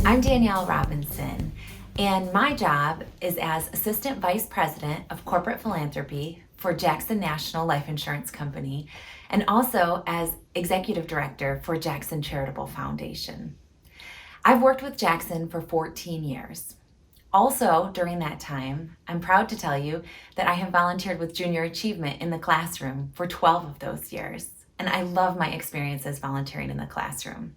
I'm Danielle Robinson, and my job is as Assistant Vice President of Corporate Philanthropy for Jackson National Life Insurance Company, and also as Executive Director for Jackson Charitable Foundation. I've worked with Jackson for 14 years. Also, during that time, I'm proud to tell you that I have volunteered with Junior Achievement in the classroom for 12 of those years, and I love my experiences volunteering in the classroom.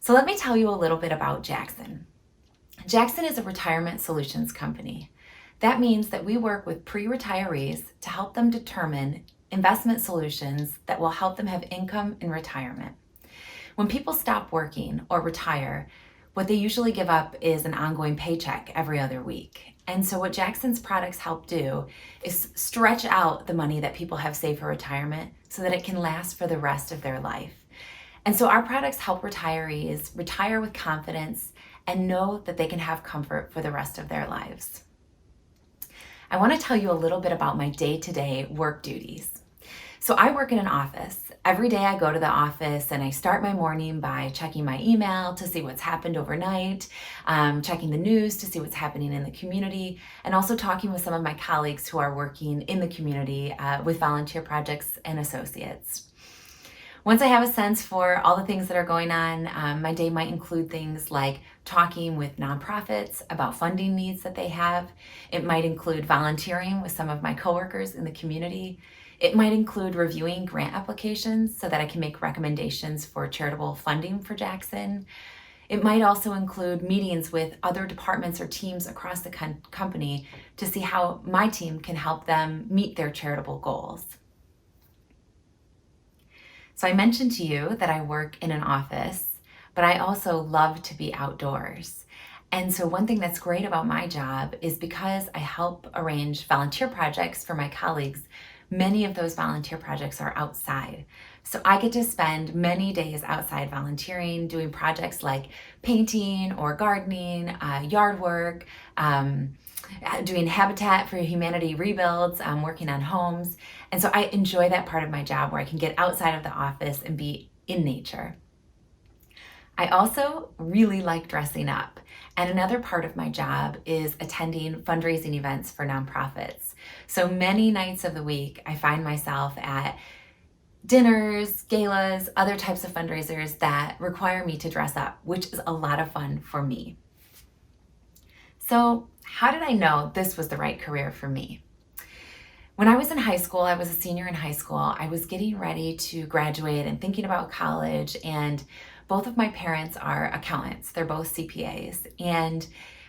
So let me tell you a little bit about Jackson. Jackson is a retirement solutions company. That means that we work with pre-retirees to help them determine investment solutions that will help them have income in retirement. When people stop working or retire, what they usually give up is an ongoing paycheck every other week. And so what Jackson's products help do is stretch out the money that people have saved for retirement so that it can last for the rest of their life. And so our products help retirees retire with confidence and know that they can have comfort for the rest of their lives. I want to tell you a little bit about my day-to-day work duties. So I work in an office. Every day I go to the office and I start my morning by checking my email to see what's happened overnight, checking the news to see what's happening in the community, and also talking with some of my colleagues who are working in the community with volunteer projects and associates. Once I have a sense for all the things that are going on, my day might include things like talking with nonprofits about funding needs that they have. It might include volunteering with some of my coworkers in the community. It might include reviewing grant applications so that I can make recommendations for charitable funding for Jackson. It might also include meetings with other departments or teams across the company to see how my team can help them meet their charitable goals. So I mentioned to you that I work in an office, but I also love to be outdoors. And so one thing that's great about my job is because I help arrange volunteer projects for my colleagues, many of those volunteer projects are outside. So I get to spend many days outside volunteering, doing projects like painting or gardening, yard work, doing Habitat for Humanity rebuilds, working on homes. And so I enjoy that part of my job where I can get outside of the office and be in nature. I also really like dressing up. And another part of my job is attending fundraising events for nonprofits. So many nights of the week, I find myself at dinners, galas, other types of fundraisers that require me to dress up, which is a lot of fun for me. So how did I know this was the right career for me? When I was in high school, I was a senior in high school, I was getting ready to graduate and thinking about college, and both of my parents are accountants. They're both CPAs. And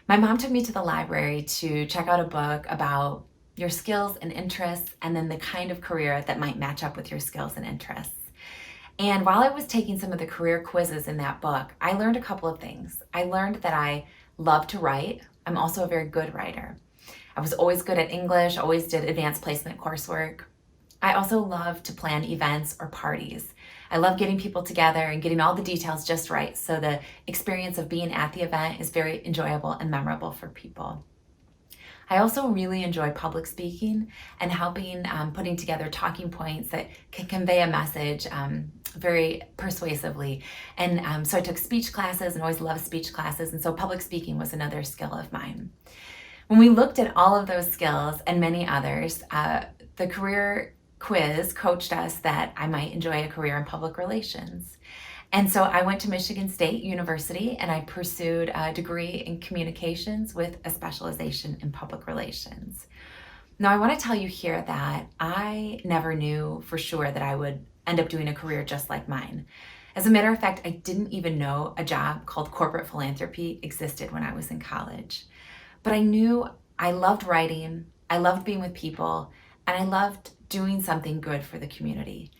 my mom took me to the library to check out a book about your skills and interests, and then the kind of career that might match up with your skills and interests. And while I was taking some of the career quizzes in that book, I learned a couple of things. I learned that I love to write. I'm also a very good writer. I was always good at English, always did advanced placement coursework. I also love to plan events or parties. I love getting people together and getting all the details just right so the experience of being at the event is very enjoyable and memorable for people. I also really enjoy public speaking and helping putting together talking points that can convey a message very persuasively. And so I took speech classes and always loved speech classes. And so public speaking was another skill of mine. When we looked at all of those skills and many others, the career quiz coached us that I might enjoy a career in public relations. And so I went to Michigan State University and I pursued a degree in communications with a specialization in public relations. Now I want to tell you here that I never knew for sure that I would end up doing a career just like mine. As a matter of fact, I didn't even know a job called corporate philanthropy existed when I was in college. But I knew I loved writing, I loved being with people, and I loved doing something good for the community.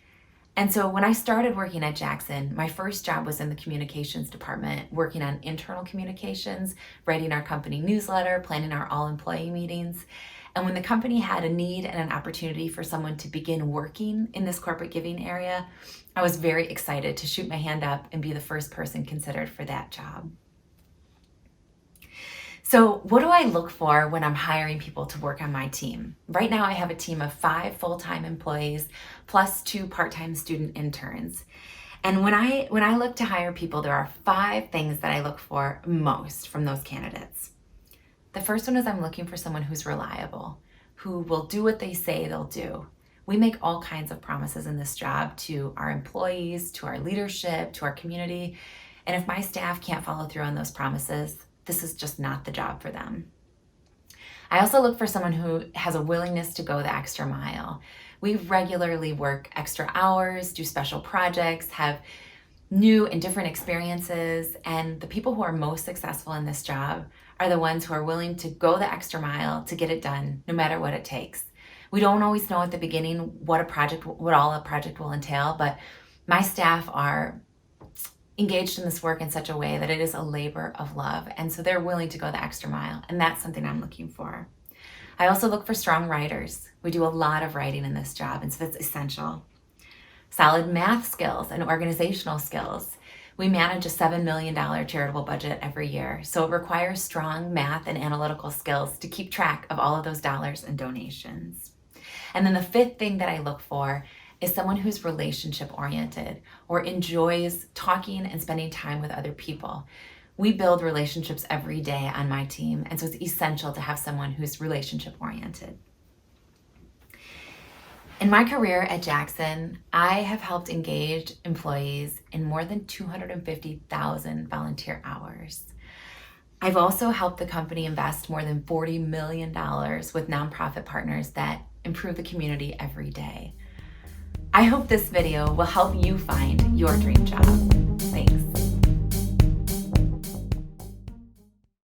And so when I started working at Jackson, my first job was in the communications department, working on internal communications, writing our company newsletter, planning our all-employee meetings. And when the company had a need and an opportunity for someone to begin working in this corporate giving area, I was very excited to shoot my hand up and be the first person considered for that job. So what do I look for when I'm hiring people to work on my team? Right now I have a team of 5 full-time employees plus 2 part-time student interns. And when I look to hire people, there are 5 things that I look for most from those candidates. The first one is I'm looking for someone who's reliable, who will do what they say they'll do. We make all kinds of promises in this job to our employees, to our leadership, to our community. And if my staff can't follow through on those promises, this is just not the job for them. I also look for someone who has a willingness to go the extra mile. We regularly work extra hours, do special projects, have new and different experiences, and the people who are most successful in this job are the ones who are willing to go the extra mile to get it done, no matter what it takes. We don't always know at the beginning what all a project will entail, but my staff are engaged in this work in such a way that it is a labor of love, and so they're willing to go the extra mile, and that's something I'm looking for. I also look for strong writers. We do a lot of writing in this job, and so that's essential. Solid math skills and organizational skills. We manage a $7 million charitable budget every year, so it requires strong math and analytical skills to keep track of all of those dollars and donations. And then the 5th thing that I look for is someone who's relationship oriented or enjoys talking and spending time with other people. We build relationships every day on my team, and so it's essential to have someone who's relationship oriented. In my career at Jackson, I have helped engage employees in more than 250,000 volunteer hours. I've also helped the company invest more than $40 million with nonprofit partners that improve the community every day. I hope this video will help you find your dream job. Thanks.